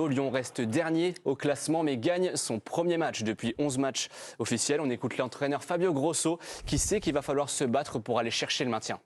Lyon reste dernier au classement mais gagne son premier match depuis 11 matchs officiels. On écoute l'entraîneur Fabio Grosso qui sait qu'il va falloir se battre pour aller chercher le maintien.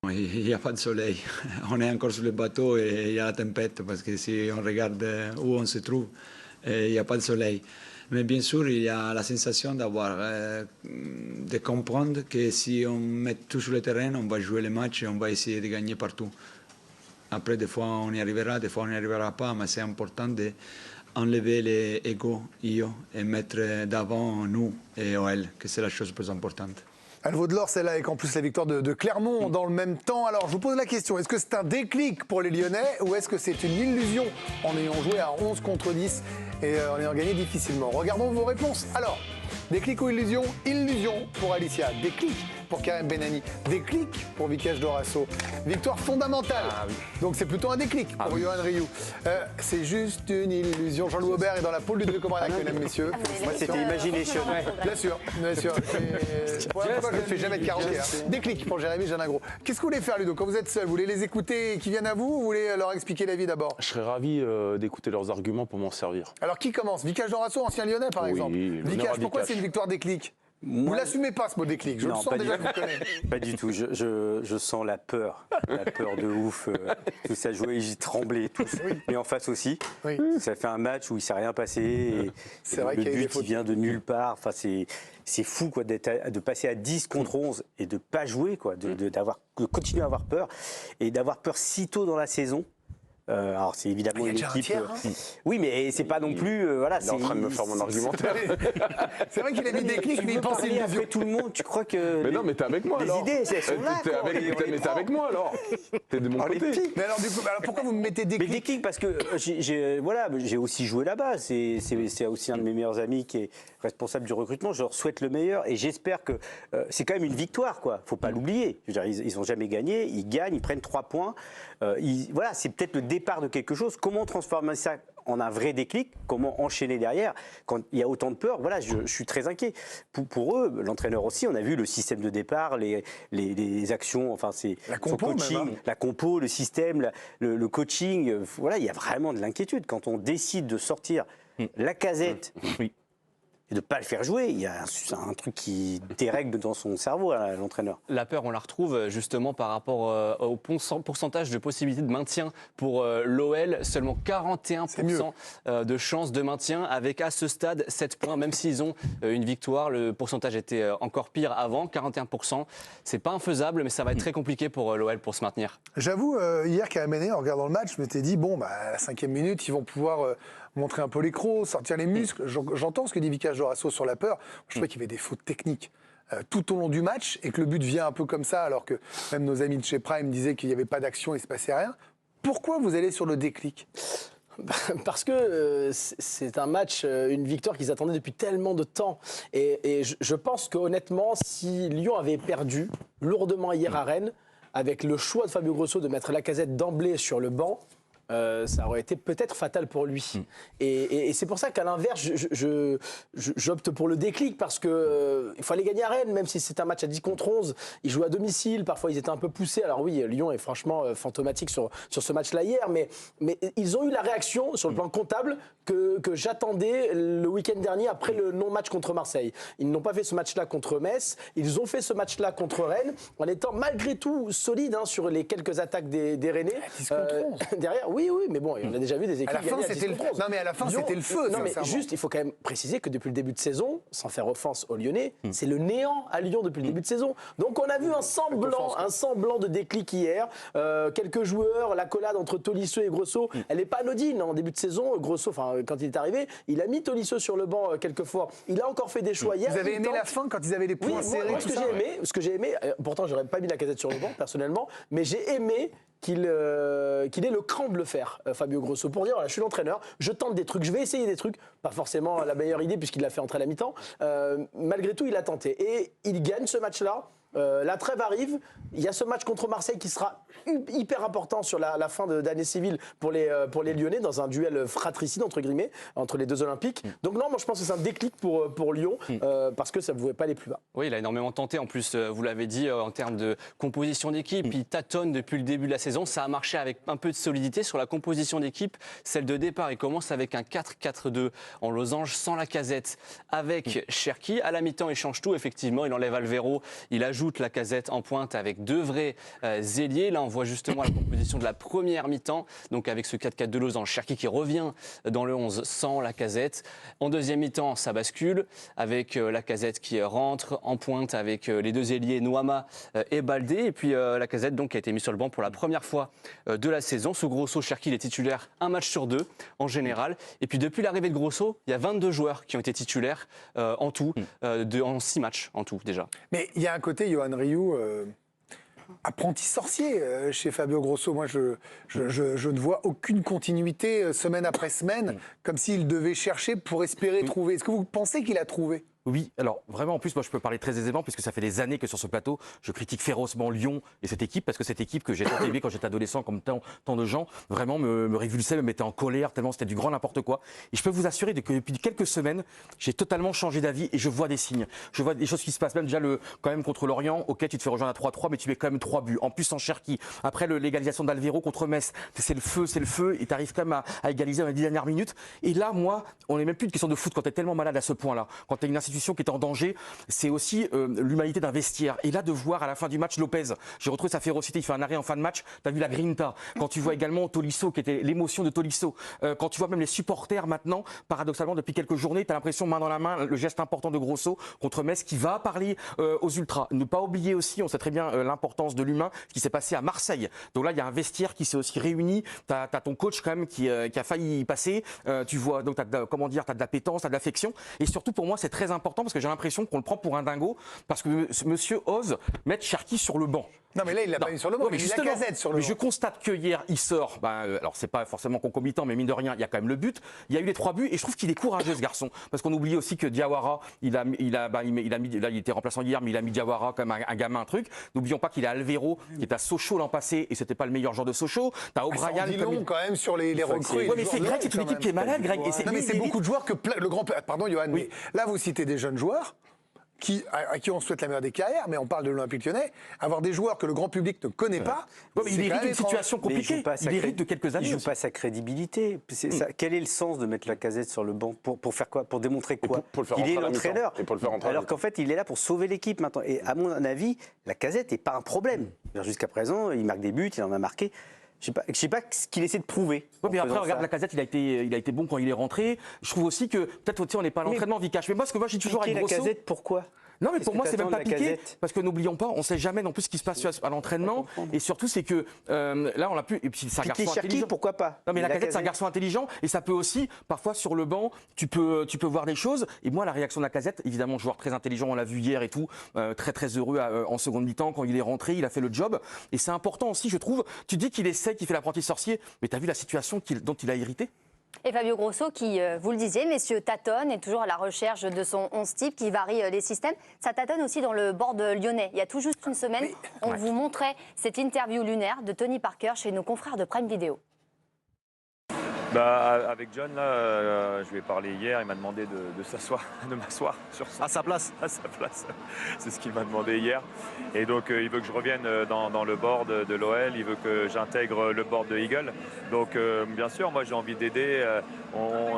Il n'y a pas de soleil. On est encore sur le bateau et il y a la tempête parce que si on regarde où on se trouve, il n'y a pas de soleil. Mais bien sûr, il y a la sensation de comprendre que si on met tout sur le terrain, on va jouer les matchs et on va essayer de gagner partout. Après, des fois, on y arrivera, des fois, on n'y arrivera pas, mais c'est important d'enlever les égos, io, et mettre d'avant nous et OL, que c'est la chose plus importante. Elle vaut de l'or, celle-là, avec en plus la victoire de Clermont dans le même temps. Alors, je vous pose la question, est-ce que c'est un déclic pour les Lyonnais ou est-ce que c'est une illusion en ayant joué à 11 contre 10 et en ayant gagné difficilement? Regardons vos réponses. Alors, déclic ou illusion? Illusion pour Alicia. Déclic pour Karim Benani. Déclic pour Vicage Dorasso. Victoire fondamentale. Ah, oui. Donc c'est plutôt un déclic pour Yohan Rioux. C'est juste une illusion. Jean-Louis Aubert est dans la pôle Ludovic Comarac, mesdames, messieurs. Moi, c'était Imagination. Ouais, bien sûr, bien sûr. Moi, je ne fais jamais de karaoké. Déclic pour Jérémy Janagro. Qu'est-ce que vous voulez faire, Ludo, quand vous êtes seul? Vous voulez les écouter qui viennent à vous ou vous voulez leur expliquer la vie d'abord? Je serais ravi d'écouter leurs arguments pour m'en servir. Alors qui commence? Vicage Dorasso, ancien Lyonnais, par exemple. Vicage, pourquoi c'est une victoire déclic? Vous ne l'assumez pas, ce mot déclic, je le sens déjà que vous connaissez. Pas du tout, je sens la peur de ouf. Tout ça jouait, j'y tremblais tous. Oui. Mais en face aussi, oui. Ça fait un match où il ne s'est rien passé. C'est vrai qu'il y a but qui vient de nulle part. Enfin, c'est fou quoi, de passer à 10 contre 11 et de ne pas jouer, quoi, de continuer à avoir peur. Et d'avoir peur si tôt dans la saison. Alors c'est évidemment une équipe. Oui, mais c'est pas non plus. Voilà, il est en train de me faire mon argumentaire. C'est vrai qu'il a mis des clics, mais il pense qu'il après tout le monde. Tu crois que. Mais non, mais t'es avec moi alors. Les idées, elles sont là. Mais t'es avec moi alors. T'es de mon côté. Mais alors du coup, pourquoi vous me mettez des clics? Mais des clics parce que j'ai aussi joué là-bas. C'est aussi un de mes meilleurs amis qui est responsable du recrutement. Je leur souhaite le meilleur et j'espère que c'est quand même une victoire, quoi. Faut pas l'oublier. Ils ont jamais gagné. Ils gagnent, ils prennent 3 points. Voilà, c'est peut-être le départ de quelque chose. Comment transformer ça en un vrai déclic? Comment enchaîner derrière quand il y a autant de peur? Voilà, je suis très inquiet. Pour eux, l'entraîneur aussi, on a vu le système de départ, les actions, enfin c'est son coaching, la compo, le système, le coaching. Voilà, il y a vraiment de l'inquiétude. Quand on décide de sortir Lacazette et de ne pas le faire jouer, il y a un truc qui dérègle dans son cerveau, l'entraîneur. La peur, on la retrouve justement par rapport au pourcentage de possibilité de maintien pour l'OL. Seulement 41% de chances de maintien avec à ce stade 7 points. Même s'ils ont une victoire, le pourcentage était encore pire avant, 41%. C'est pas infaisable, mais ça va être très compliqué pour l'OL pour se maintenir. J'avoue, hier, Karim Benani, en regardant le match, je m'étais dit, bon, à la 5e minute, ils vont pouvoir montrer un peu les crocs, sortir les muscles. J'entends ce que dit Vicage Dorasso sur la peur. Je trouvais qu'il y avait des fautes techniques tout au long du match et que le but vient un peu comme ça, alors que même nos amis de chez Prime disaient qu'il n'y avait pas d'action, il ne se passait rien. Pourquoi vous allez sur le déclic? Parce que c'est un match, une victoire qu'ils attendaient depuis tellement de temps. Et je pense qu'honnêtement, si Lyon avait perdu lourdement hier à Rennes, avec le choix de Fabio Grosso de mettre Lacazette d'emblée sur le banc, ça aurait été peut-être fatal pour lui. Et c'est pour ça qu'à l'inverse, j'opte pour le déclic parce que il faut aller gagner à Rennes, même si c'est un match à 10 contre 11. Ils jouent à domicile, parfois ils étaient un peu poussés. Alors oui, Lyon est franchement fantomatique sur ce match-là hier, mais ils ont eu la réaction sur le plan comptable que j'attendais le week-end dernier après le non-match contre Marseille. Ils n'ont pas fait ce match-là contre Metz, ils ont fait ce match-là contre Rennes, en étant malgré tout solides sur les quelques attaques des Rennais. 10 contre 11. Derrière, oui, mais bon, on a déjà vu des équipes gagner à 10 contre 11. Non, mais à la fin, c'était le feu. Non, mais juste, il faut quand même préciser que depuis le début de saison, sans faire offense aux Lyonnais, c'est le néant à Lyon depuis le début de saison. Donc on a vu un semblant de déclic hier. Quelques joueurs, l'accolade entre Tolisso et Grosso, elle n'est pas anodine. En début de saison, Grosso, quand il est arrivé, il a mis Tolisso sur le banc quelques fois. Il a encore fait des choix hier. Vous avez aimé la fin quand ils avaient les points serrés? Moi, ce que j'ai aimé, pourtant j'aurais pas mis Lacazette sur le banc personnellement, mais j'ai aimé qu'il ait le cran de le faire, Fabio Grosso, pour dire voilà, je suis l'entraîneur, je tente des trucs, je vais essayer des trucs, pas forcément la meilleure idée puisqu'il l'a fait entrer à la mi-temps, malgré tout il a tenté et il gagne ce match-là La trêve arrive. Il y a ce match contre Marseille qui sera hyper important sur la fin d'année civile pour les Lyonnais dans un duel fratricide entre guillemets entre les deux Olympiques. Donc non, moi je pense que c'est un déclic pour Lyon parce que ça ne pouvait pas aller plus bas. Oui, il a énormément tenté. En plus, vous l'avez dit, en termes de composition d'équipe, il tâtonne depuis le début de la saison. Ça a marché avec un peu de solidité sur la composition d'équipe. Celle de départ, il commence avec un 4-4-2 en losange sans Lacazette avec Cherki. À la mi-temps, il change tout. Effectivement, il enlève Alvero. Il ajoute Lacazette en pointe avec deux vrais ailiers. Là, on voit justement la composition de la première mi-temps. Donc avec ce 4-4-2 losange, Cherki qui revient dans le 11 sans Lacazette. En deuxième mi-temps, ça bascule avec Lacazette qui rentre en pointe avec les deux ailiers Nuama et Baldé. Et puis Lacazette donc, qui a été mis sur le banc pour la première fois de la saison. Sous Grosso, Cherki est titulaire un match sur deux en général. Et puis depuis l'arrivée de Grosso, il y a 22 joueurs qui ont été titulaires en tout, en 6 matchs en tout déjà. Mais il y a un côté, Yohan Ryu, apprenti sorcier chez Fabio Grosso. Moi, je ne vois aucune continuité semaine après semaine, comme s'il devait chercher pour espérer trouver. Est-ce que vous pensez qu'il a trouvé ? Oui, alors vraiment en plus moi je peux parler très aisément puisque ça fait des années que sur ce plateau je critique férocement Lyon et cette équipe parce que cette équipe que j'ai tant aimée quand j'étais adolescent comme tant de gens vraiment me révulsait, me mettait en colère tellement c'était du grand n'importe quoi. Et je peux vous assurer que depuis quelques semaines j'ai totalement changé d'avis et je vois des signes, je vois des choses qui se passent même déjà quand même contre Lorient, ok tu te fais rejoindre à 3-3 mais tu mets quand même 3 buts, en plus en Cherki, après l'égalisation d'Alvero contre Metz, c'est le feu et tu arrives quand même à égaliser dans les 10 dernières minutes et là moi on n'est même plus une question de foot quand tu es tellement malade à ce point là, quand tu as une institution qui est en danger, c'est aussi l'humanité d'un vestiaire. Et là, de voir à la fin du match Lopez, j'ai retrouvé sa férocité, il fait un arrêt en fin de match, tu as vu la grinta. Quand tu vois également Tolisso, qui était l'émotion de Tolisso, quand tu vois même les supporters maintenant, paradoxalement, depuis quelques journées, tu as l'impression, main dans la main, le geste important de Grosso contre Metz, qui va parler aux ultras. Ne pas oublier aussi, on sait très bien l'importance de l'humain, ce qui s'est passé à Marseille. Donc là, il y a un vestiaire qui s'est aussi réuni, tu as ton coach quand même qui a failli y passer, tu vois, donc tu as de la pétence, tu as de l'affection. Et surtout, pour moi, c'est très important parce que j'ai l'impression qu'on le prend pour un dingo parce que monsieur ose mettre Cherki sur le banc. Non, mais là, il l'a pas mis sur le banc, mais il a Lacazette sur le banc. Mais je constate que hier, il sort, alors c'est pas forcément concomitant, mais mine de rien, il y a quand même le but. Il y a eu les 3 buts et je trouve qu'il est courageux ce garçon. Parce qu'on oublie aussi que Diawara, il était remplaçant hier, mais il a mis Diawara comme un gamin, un truc. N'oublions pas qu'il a Alvero, qui est à Sochaux l'an passé et c'était pas le meilleur joueur de Sochaux. T'as O'Brien. Ça en dit long quand même sur les recrues. Oui, mais c'est Greg, c'est une équipe qui est malade, Greg. Non, mais c'est beaucoup de joueurs que le grand. Pardon, Yohan, mais là, vous citez des jeunes joueurs. À qui on souhaite la meilleure des carrières, mais on parle de l'Olympique Lyonnais, avoir des joueurs que le grand public ne connaît pas. Ouais, mais il hérite d'une situation compliquée. Il hérite de quelques années. Il ne joue pas sa crédibilité. Quel est le sens de mettre Lacazette sur le banc pour faire quoi? Pour démontrer quoi? Il est l'entraîneur. Alors qu'en fait, il est là pour sauver l'équipe maintenant. Et à mon avis, Lacazette n'est pas un problème. Jusqu'à présent, il marque des buts, il en a marqué. Je sais pas ce qu'il essaie de prouver. Oui, mais après, regarde, Lacazette, il a été bon quand il est rentré. Je trouve aussi que peut-être on n'est pas à l'entraînement, Vikash. Mais moi, ce que moi, j'ai toujours avec Grosso. Lacazette, pourquoi? Non, mais pour moi, c'est même pas piqué, parce que n'oublions pas, on sait jamais non plus ce qui se passe à l'entraînement, et surtout c'est que là, on a pu. Et puis c'est un garçon intelligent. Pourquoi pas? Non, mais Lacazette, c'est un garçon intelligent, et ça peut aussi, parfois sur le banc, tu peux voir des choses. Et moi, la réaction de Lacazette, évidemment, joueur très intelligent, on l'a vu hier et tout, très très heureux en seconde mi-temps quand il est rentré, il a fait le job, et c'est important aussi, je trouve. Tu dis qu'il essaie, qu'il fait l'apprenti sorcier, mais t'as vu la situation dont il a hérité? Et Fabio Grosso, qui, vous le disiez, messieurs, tâtonne, est toujours à la recherche de son 11 type qui varie les systèmes. Ça tâtonne aussi dans le board lyonnais. Il y a tout juste une semaine, on vous montrait cette interview lunaire de Tony Parker chez nos confrères de Prime Video. Avec John, là, je lui ai parlé hier, il m'a demandé de m'asseoir sur à sa place. À sa place. C'est ce qu'il m'a demandé hier. Et donc, il veut que je revienne dans le board de l'OL, il veut que j'intègre le board de Eagle. Donc, bien sûr, moi, j'ai envie d'aider.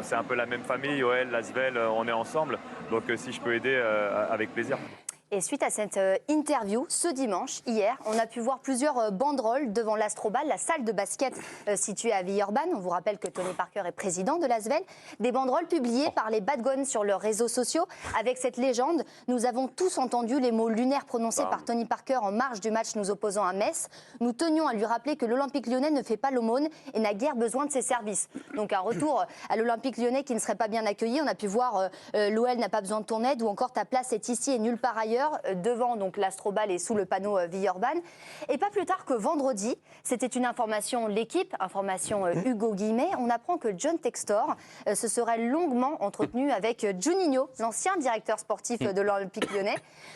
C'est un peu la même famille, OL, Lasvel, on est ensemble. Donc, si je peux aider, avec plaisir. Et suite à cette interview, ce dimanche, hier, on a pu voir plusieurs banderoles devant l'Astrobal, la salle de basket située à Villeurbanne. On vous rappelle que Tony Parker est président de l'Asvel. Des banderoles publiées par les Bad Guns sur leurs réseaux sociaux avec cette légende. Nous avons tous entendu les mots lunaires prononcés par Tony Parker en marge du match nous opposant à Metz. Nous tenions à lui rappeler que l'Olympique lyonnais ne fait pas l'aumône et n'a guère besoin de ses services. Donc un retour à l'Olympique lyonnais qui ne serait pas bien accueilli. On a pu voir l'OL n'a pas besoin de ton aide ou encore ta place est ici et nulle part ailleurs. d'ailleurs, devant donc l'Astrobal et sous le panneau Villeurbanne. Et pas plus tard que vendredi, c'était une information L'équipe, information Hugo Guillemet, on apprend que John Textor se serait longuement entretenu avec Juninho, l'ancien directeur sportif de l'Olympique lyonnais.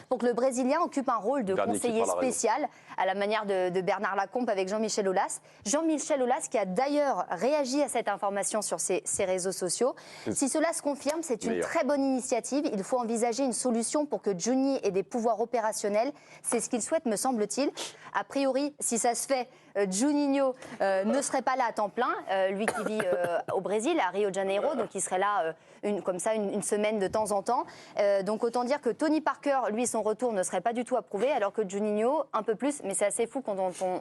Donc le Brésilien occupe un rôle de conseiller spécial à la manière de Bernard Lacombe avec Jean-Michel Aulas. Jean-Michel Aulas qui a d'ailleurs réagi à cette information sur ses réseaux sociaux. Si cela se confirme, c'est une très bonne initiative. Il faut envisager une solution pour que Juni ait des pouvoirs opérationnels. C'est ce qu'il souhaite, me semble-t-il. A priori, si ça se fait, Juninho ne serait pas là à temps plein, lui qui vit au Brésil, à Rio de Janeiro, donc il serait là une semaine de temps en temps. Donc autant dire que Tony Parker, lui, son retour ne serait pas du tout approuvé, alors que Juninho, un peu plus, mais c'est assez fou quand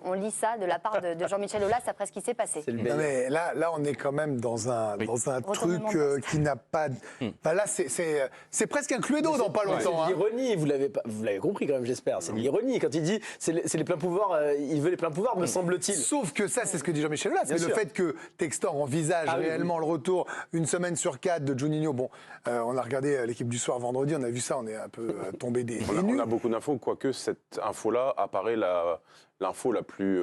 on lit ça de la part de Jean-Michel Aulas après ce qui s'est passé. Non, mais là, on est quand même dans un truc qui n'a pas... Enfin, là, c'est presque un Cluedo dans pas longtemps. C'est l'ironie, vous l'avez compris quand même, j'espère. C'est l'ironie quand il dit c'est les pleins pouvoirs, il veut les pleins pouvoirs, me semble-t-il. Sauf que ça, c'est ce que dit Jean-Michel Aulas. Mais le fait que Textor envisage réellement le retour une semaine sur 4 de Juninho, bon, on a regardé l'équipe du soir vendredi, on a vu ça, on est un peu tombé des nues. On a beaucoup d'infos, quoique cette info-là apparaît l'info la plus...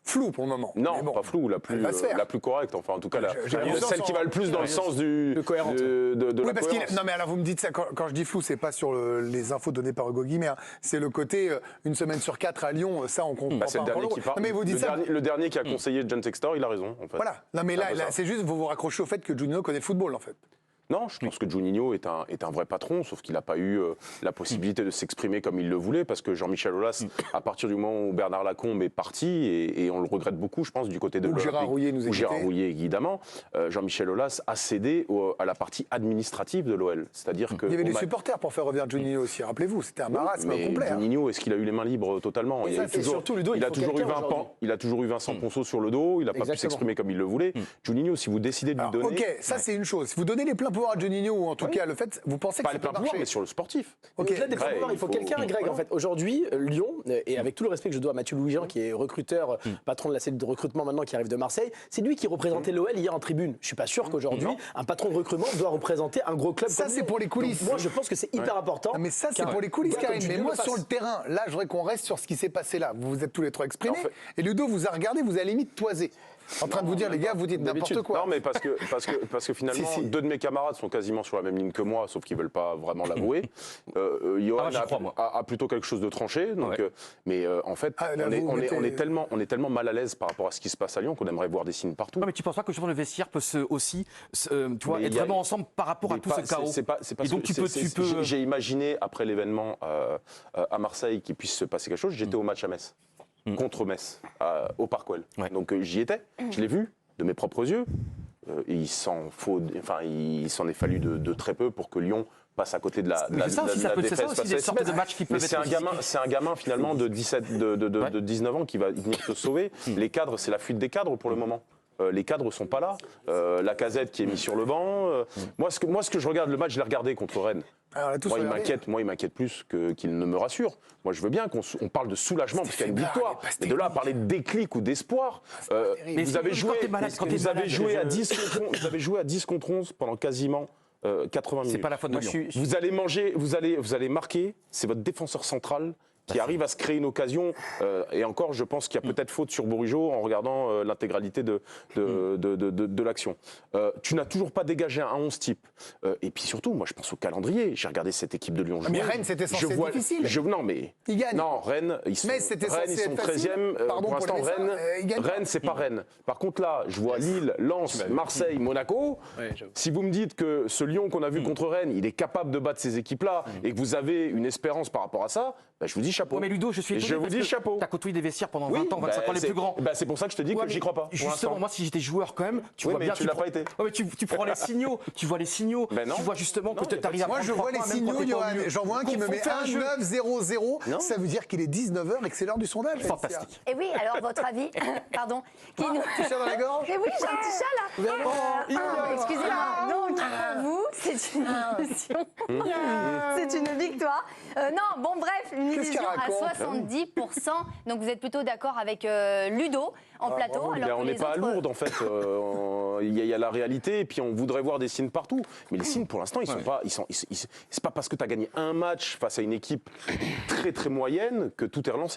floue pour le moment. Non, pas floue, la plus correcte. Enfin, en tout cas, celle qui va le plus dans le sens de cohérente. Oui, parce qu'il... Non, mais alors vous me dites ça, quand je dis flou, c'est pas sur les infos données par Hugo Guillemet, hein. C'est le côté une semaine sur 4 à Lyon, ça on comprend c'est pas. le dernier qui parle. Mais vous dites le dernier qui a conseillé John Textor, il a raison, en fait. Voilà. Non, mais là c'est juste, vous vous raccrochez au fait que Juninho connaît le football, en fait. Non, je pense que Juninho est un vrai patron, sauf qu'il n'a pas eu la possibilité de s'exprimer comme il le voulait, parce que Jean-Michel Aulas, à partir du moment où Bernard Lacombe est parti, et on le regrette beaucoup, je pense, du côté de l'Olympique, Gérard Rouillet nous Gérard Rouillet, évidemment, Jean-Michel Aulas a cédé à la partie administrative de l'OL. C'est-à-dire que... Il y avait des supporters pour faire revenir Juninho aussi, rappelez-vous, c'était un marasme complet. Juninho, est-ce qu'il a eu les mains libres totalement? Il a toujours eu Vincent Ponceau sur le dos, il n'a pas pu s'exprimer comme il le voulait. Juninho, si vous décidez de lui donner... Ok, ça c'est une chose. Si vous donnez les pleins pouvoirs à Juninho, ou en tout cas le fait, vous pensez que pas les pleins pouvoirs, mais sur le sportif. Au-delà des pleins pouvoirs, il faut quelqu'un, Greg, en fait. Aujourd'hui, Lyon, et avec tout le respect que je dois à Mathieu Louis-Jean, qui est recruteur, patron de la cellule de recrutement maintenant, qui arrive de Marseille, c'est lui qui représentait l'OL hier en tribune. Je suis pas sûr qu'aujourd'hui, un patron de recrutement doit représenter un gros club. Ça, c'est pour les coulisses. Donc, moi, je pense que c'est hyper important. Mais ça, c'est pour les coulisses, Karine. Mais moi, sur le terrain, là, je voudrais qu'on reste sur ce qui s'est passé là. Vous vous êtes tous les trois exprimés. Et Ludo vous a regardé, vous avez limite toisé. En train de vous dire, les gars, vous dites n'importe quoi. Non, mais parce que finalement, deux de mes camarades sont quasiment sur la même ligne que moi, sauf qu'ils ne veulent pas vraiment l'avouer. Johan a plutôt quelque chose de tranché. Donc, mais en fait, on est tellement mal à l'aise par rapport à ce qui se passe à Lyon qu'on aimerait voir des signes partout. Non, mais tu ne penses pas que le vestiaire peut aussi être vraiment ensemble par rapport à tout ce chaos? Et donc tu peux... J'ai imaginé, après l'événement à Marseille, qu'il puisse se passer quelque chose. J'étais au match à Metz. Contre Metz, au Parc OL. Donc j'y étais, je l'ai vu de mes propres yeux. Il s'en est fallu de très peu pour que Lyon passe à côté de la défaite. C'est un gamin finalement de 19 ans qui va venir te sauver. Les cadres, c'est la fuite des cadres pour le moment. Les cadres sont pas là. Lacazette qui est mis sur le banc. Moi, ce que je regarde, le match, je l'ai regardé contre Rennes. Moi, il m'inquiète plus qu'il ne me rassure. Moi, je veux bien qu'on parle de soulagement parce qu'il y a une victoire. Mais de là à parler de déclic ou d'espoir, vous avez joué à 10 contre 11 pendant quasiment 80 minutes. C'est pas la faute de Lyon. Vous allez marquer, c'est votre défenseur central qui arrive à se créer une occasion. Et encore, je pense qu'il y a peut-être faute sur Bourigeaud en regardant l'intégralité de l'action. Tu n'as toujours pas dégagé un 11 type. Et puis surtout, moi, je pense au calendrier. J'ai regardé cette équipe de Lyon jouer. Mais Rennes, c'était censé être difficile. Non, mais... Ils gagnent. Non, Rennes, ils sont 13e. Pour l'instant, Rennes, c'est pas Rennes. Par contre, là, je vois Lille, Lens, Marseille, Monaco. Si vous me dites que ce Lyon qu'on a vu contre Rennes, il est capable de battre ces équipes-là et que vous avez une espérance par rapport à ça, je vous dis chapeau. Ouais, mais Ludo, je vous dis chapeau. Tu as côtoyé des vestiaires pendant 20 ans, 25 ans les plus grands. C'est pour ça que je te dis que j'y crois pas. Justement, moi, si j'étais joueur quand même, tu vois bien. Tu l'as pas été. Ouais, mais tu prends les signaux, tu vois les signaux, tu vois justement que tu arrives à prendre. Moi, je vois les signaux, Johan. J'en vois un qui me met 1-9-0-0. Ça veut dire qu'il est 19h et que c'est l'heure du sondage. Fantastique. Et oui, alors votre avis, pardon. Petit chat dans la gorge? Mais oui, j'ai un petit chat là. Excusez-moi. Donc, pour vous, c'est une illusion. C'est une victoire. Non, bon, bref, une illusion à 70%. Donc vous êtes plutôt d'accord avec Ludo en plateau. On n'est pas à Lourdes, en fait. Il y a la réalité, et puis on voudrait voir des signes partout. Mais les signes, pour l'instant, ils sont pas. C'est pas parce que tu as gagné un match face à une équipe très très moyenne que tout est relancé.